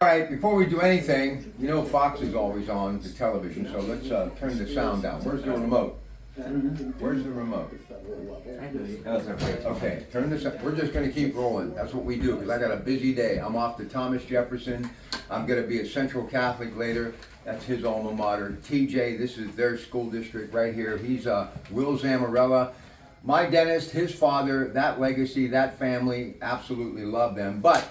All right, before we do anything, you know Fox is always on the television, so let's turn the sound down. Where's the remote? Where's the remote? Okay, turn this up. We're just going to keep rolling. That's what we do because I got a busy day. I'm off to Thomas Jefferson. I'm going to be at Central Catholic later. That's his alma mater. TJ, this is their school district right here. He's Will Zammerilla. My dentist, his father, that legacy, that family, absolutely love them. But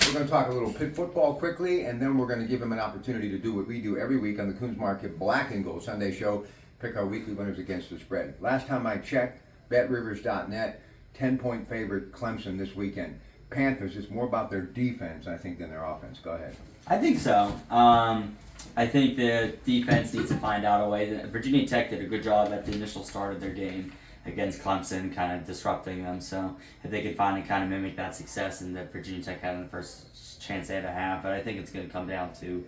we're going to talk a little pit football quickly, and then we're going to give him an opportunity to do what we do every week on the Coons Market Black and Gold Sunday Show, pick our weekly winners against the spread. Last time I checked, betrivers.net, 10-point favorite Clemson this weekend. Panthers, it's more about their defense, I think, than their offense. Go ahead. I think so. I think the defense needs to find out a way. Virginia Tech did a good job at the initial start of their game against Clemson, kind of disrupting them. So if they could finally kind of mimic that success and that Virginia Tech had in the first chance they had to have, but I think it's going to come down to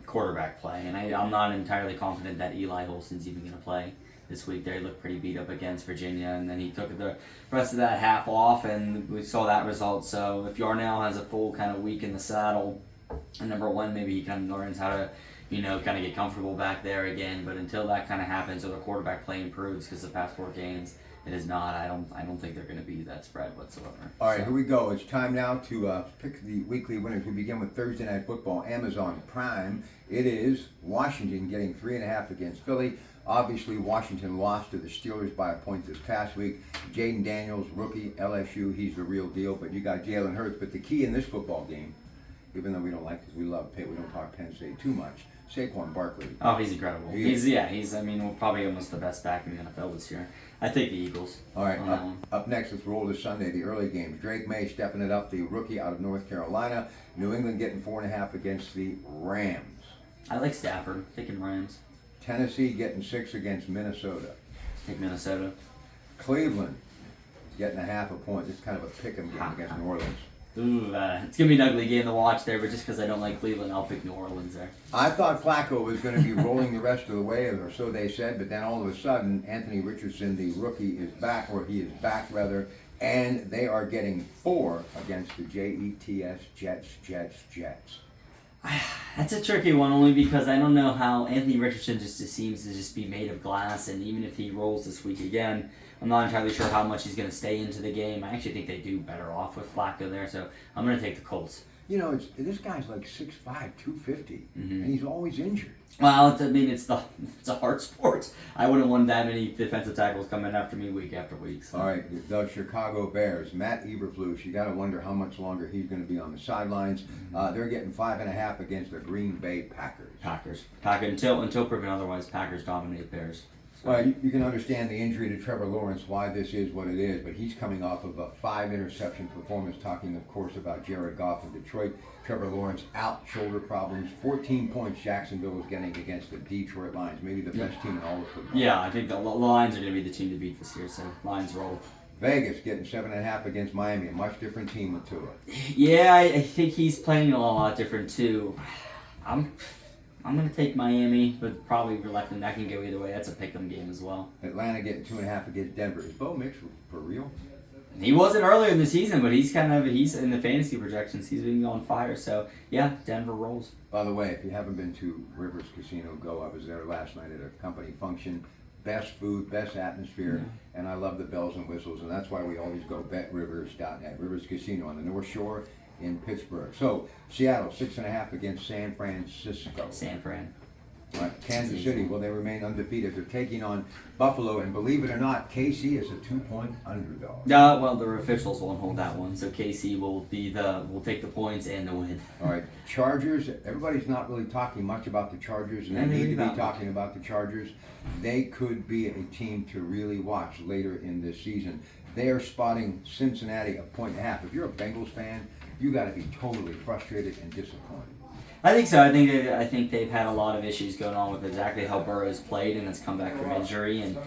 quarterback play. And I'm not entirely confident that Eli Holston's even going to play this week. They looked pretty beat up against Virginia, and then he took the rest of that half off, and we saw that result. So if Yarnell has a full kind of week in the saddle, and number one, maybe he kind of learns how to, kind of get comfortable back there again. But until that kind of happens or the quarterback play improves, because the past 4 games it is not, I don't think they're going to be that spread whatsoever. All right, here we go. It's time now to pick the weekly winners. We begin with Thursday Night Football, Amazon Prime. It is Washington getting 3.5 against Philly. Obviously, Washington lost to the Steelers by a point this past week. Jaden Daniels, rookie, LSU, he's the real deal. But you got Jalen Hurts. But the key in this football game, even though we don't like, because we love Pitt, we don't talk Penn State too much. Saquon Barkley. Oh, he's incredible. He's probably almost the best back in the NFL this year. I take the Eagles. All right, up next, let's roll to Sunday, the early games. Drake May stepping it up, the rookie out of North Carolina. New England getting 4.5 against the Rams. I like Stafford. Taking Rams. Tennessee getting 6 against Minnesota. Take Minnesota. Cleveland getting 0.5 point. This is kind of a pick-em game against New Orleans. Ooh, it's going to be an ugly game to watch there, but just because I don't like Cleveland, I'll pick New Orleans there. I thought Flacco was going to be rolling the rest of the way, or so they said, but then all of a sudden, Anthony Richardson, the rookie, is back, and they are getting 4 against the Jets. That's a tricky one, only because I don't know how Anthony Richardson just seems to just be made of glass, and even if he rolls this week again, I'm not entirely sure how much he's going to stay into the game. I actually think they do better off with Flacco there, so I'm going to take the Colts. This guy's like 6'5", 250, and he's always injured. Well, it's a hard sport. I wouldn't want that many defensive tackles coming after me week after week. So. All right, the Chicago Bears, Matt Eberflus, you got to wonder how much longer he's going to be on the sidelines. They're getting 5.5 against the Green Bay Packers. Packers. Until proven otherwise, Packers dominate Bears. So. Well, you can understand the injury to Trevor Lawrence, why this is what it is, but he's coming off of a 5-interception performance, talking, of course, about Jared Goff in Detroit. Trevor Lawrence out, shoulder problems. 14 points Jacksonville is getting against the Detroit Lions, maybe the best team in all of football. Yeah, I think the Lions are going to be the team to beat this year, so Lions roll. Vegas getting 7.5 against Miami, a much different team with Tua. Yeah, I think he's playing a lot different, too. I'm going to take Miami, but probably reluctant. That can go either way. That's a pick-em game as well. Atlanta getting 2.5 against Denver. Is Bo Mix for real? He wasn't earlier in the season, but he's in the fantasy projections. He's been on fire. So, yeah, Denver rolls. By the way, if you haven't been to Rivers Casino, go. I was there last night at a company function. Best food, best atmosphere, and I love the bells and whistles, and that's why we always go betrivers.net. Rivers Casino on the North Shore in Pittsburgh. So, Seattle, 6.5 against San Francisco. San Fran. Right. Kansas City, well, they remain undefeated. They're taking on Buffalo, and believe it or not, KC is a 2-point underdog. Well, the officials won't hold that one, so KC will take the points and the win. All right, Chargers. Everybody's not really talking much about the Chargers, and they need to be talking about the Chargers. They could be a team to really watch later in this season. They are spotting Cincinnati a 1.5. If you're a Bengals fan, you got to be totally frustrated and disappointed. I think so. I think they've had a lot of issues going on with exactly how Burrow's played and has come back from injury, and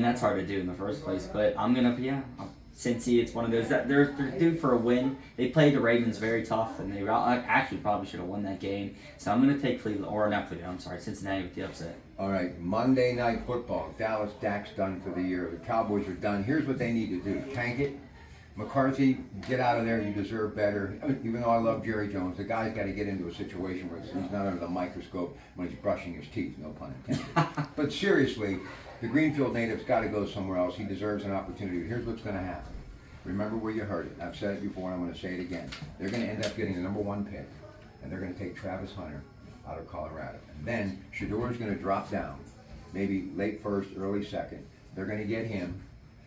that's hard to do in the first place. But Cincy, it's one of those that they're due for a win. They played the Ravens very tough, and they actually probably should have won that game. So I'm going to take Cincinnati with the upset. All right, Monday Night Football. Dallas, Dak's done for the year. The Cowboys are done. Here's what they need to do: tank it, McCarthy, get out of there. You deserve better. Even though I love Jerry Jones, the guy's got to get into a situation where he's not under the microscope when he's brushing his teeth. No pun intended. But seriously, the Greenfield native's got to go somewhere else. He deserves an opportunity. Here's what's going to happen. Remember where you heard it. I've said it before, and I'm going to say it again. They're going to end up getting the #1 pick, and they're going to take Travis Hunter out of Colorado. And then Shador's going to drop down, maybe late first, early second. They're going to get him.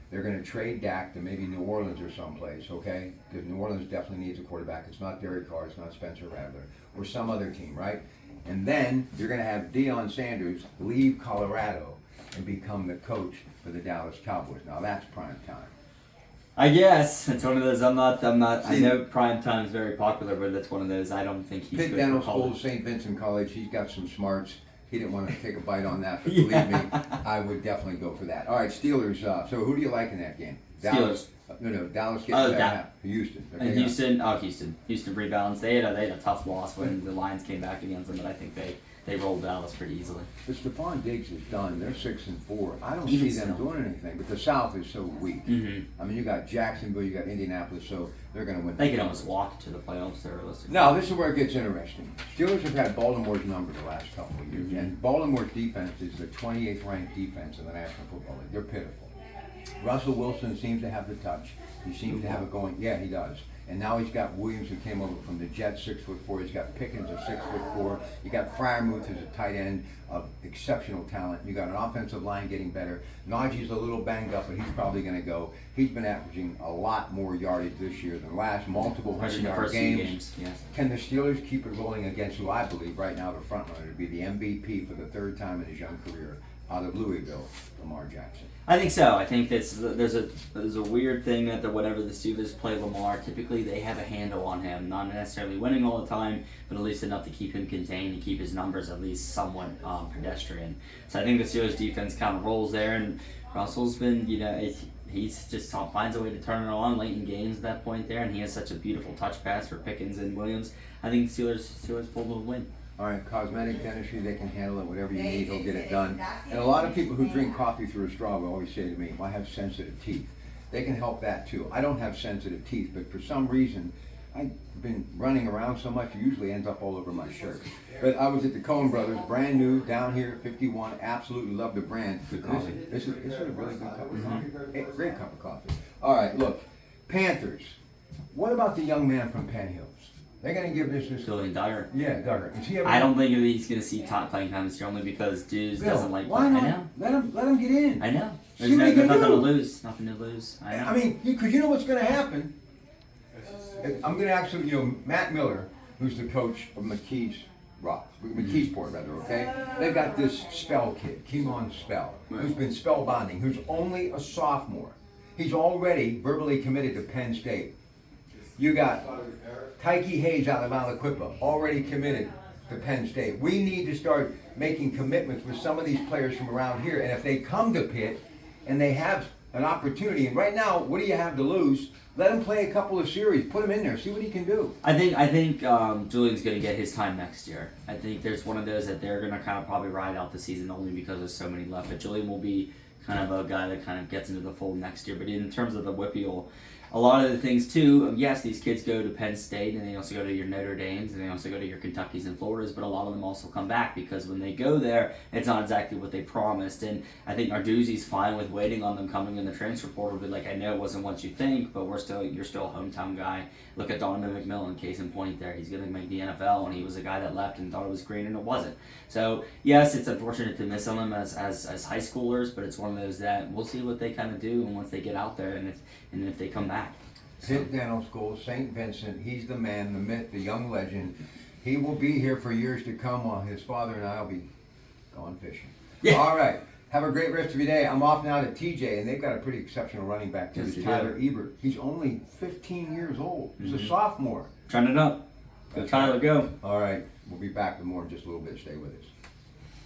They're going to trade Dak to maybe New Orleans or someplace, okay? Because New Orleans definitely needs a quarterback. It's not Derek Carr, it's not Spencer Rattler, or some other team, right? And then you're going to have Deion Sanders leave Colorado and become the coach for the Dallas Cowboys. Now that's prime time. I guess it's one of those. I'm not. I know prime time is very popular, but it's one of those. I don't think he's Pitt good Dental for college. School, St. Vincent College. He's got some smarts. He didn't want to take a bite on that, but believe me, I would definitely go for that. All right, Steelers. So who do you like in that game? Dallas. No, Dallas gets that. Houston. And Houston. Houston rebounds. They had a tough loss when the Lions came back against them, but I think they rolled Dallas pretty easily. But Stephon Diggs is done. They're 6-4. I don't Even see them still. doing anything. But the South is so weak. Mm-hmm. I mean, you got Jacksonville, you got Indianapolis, so they're going to win. They could almost walk to the playoffs. They're realistic. Now, this is where it gets interesting. Steelers have had Baltimore's number the last couple of years, and Baltimore's defense is the 28th ranked defense in the National Football League. They're pitiful. Russell Wilson seems to have the touch. He seems to have it going. Yeah, he does. And now he's got Williams, who came over from the Jets, 6'4". He's got Pickens, a 6'4". You got Freiermuth, who's a tight end of exceptional talent. You got an offensive line getting better. Najee's a little banged up, but he's probably going to go. He's been averaging a lot more yardage this year than last. Multiple 100-yard games. Yes. Can the Steelers keep it rolling against who I believe right now the front runner to be the MVP for the third time in his young career out of Louisville, Lamar Jackson? I think so. I think there's a weird thing that whenever the Steelers play Lamar, typically they have a handle on him, not necessarily winning all the time, but at least enough to keep him contained, to keep his numbers at least somewhat pedestrian. So I think the Steelers defense kind of rolls there, and Russell's been, he's just finds a way to turn it on late in games at that point there, and he has such a beautiful touch pass for Pickens and Williams. I think the Steelers pulled a win. All right, cosmetic dentistry, they can handle it. Whatever you need, he'll get it done. And a lot of people who drink coffee through a straw will always say to me, well, I have sensitive teeth. They can help that too. I don't have sensitive teeth, but for some reason, I've been running around so much, it usually ends up all over my shirt. But I was at the Coen Brothers, brand new, down here at 51. Absolutely love the brand. Good coffee. This is a really good cup of coffee. Hey, great cup of coffee. All right, look, Panthers. What about the young man from Penn Hills? They're going to give this. Julian Dyer. Yeah, Duggar. Is he ever? I don't think he's going to see top playing time this year, only because Deuce doesn't like. Why not? I know. Let him get in. I know. See There's what he can nothing do. to lose. Nothing to lose. I know. I mean, because you know what's going to happen. I'm going to actually, Matt Miller, who's the coach of McKeesport, rather. Okay, they've got this Spell kid, Keemon Spell, who's been spellbinding, who's only a sophomore. He's already verbally committed to Penn State. You got Tyke Hayes out of Malaquippa, already committed to Penn State. We need to start making commitments with some of these players from around here. And if they come to Pitt and they have an opportunity, and right now, what do you have to lose? Let him play a couple of series. Put him in there. See what he can do. I think Julian's going to get his time next year. I think there's one of those that they're going to kind of probably ride out the season only because there's so many left. But Julian will be kind of a guy that kind of gets into the fold next year. But in terms of the Whippeal, a lot of the things too, yes, these kids go to Penn State and they also go to your Notre Dames and they also go to your Kentuckys and Floridas, but a lot of them also come back because when they go there, it's not exactly what they promised. And I think Narduzzi's fine with waiting on them coming in the transfer portal, but like, I know it wasn't what you think, but you're still a hometown guy. Look at Donovan McMillan, case in point there. He's going to make the NFL, and he was a guy that left and thought it was green, and it wasn't. So, yes, it's unfortunate to miss on them as high schoolers, but it's one of those that we'll see what they kind of do and once they get out there and if they come back. Pitt Dental School, St. Vincent, he's the man, the myth, the young legend. He will be here for years to come while his father and I will be going fishing. Yeah. All right. Have a great rest of your day. I'm off now to TJ, and they've got a pretty exceptional running back too. Yes, Tyler Ebert. He's only 15 years old. He's a sophomore. Turn it up. Go Tyler, go. All right. We'll be back with more in just a little bit. Stay with us.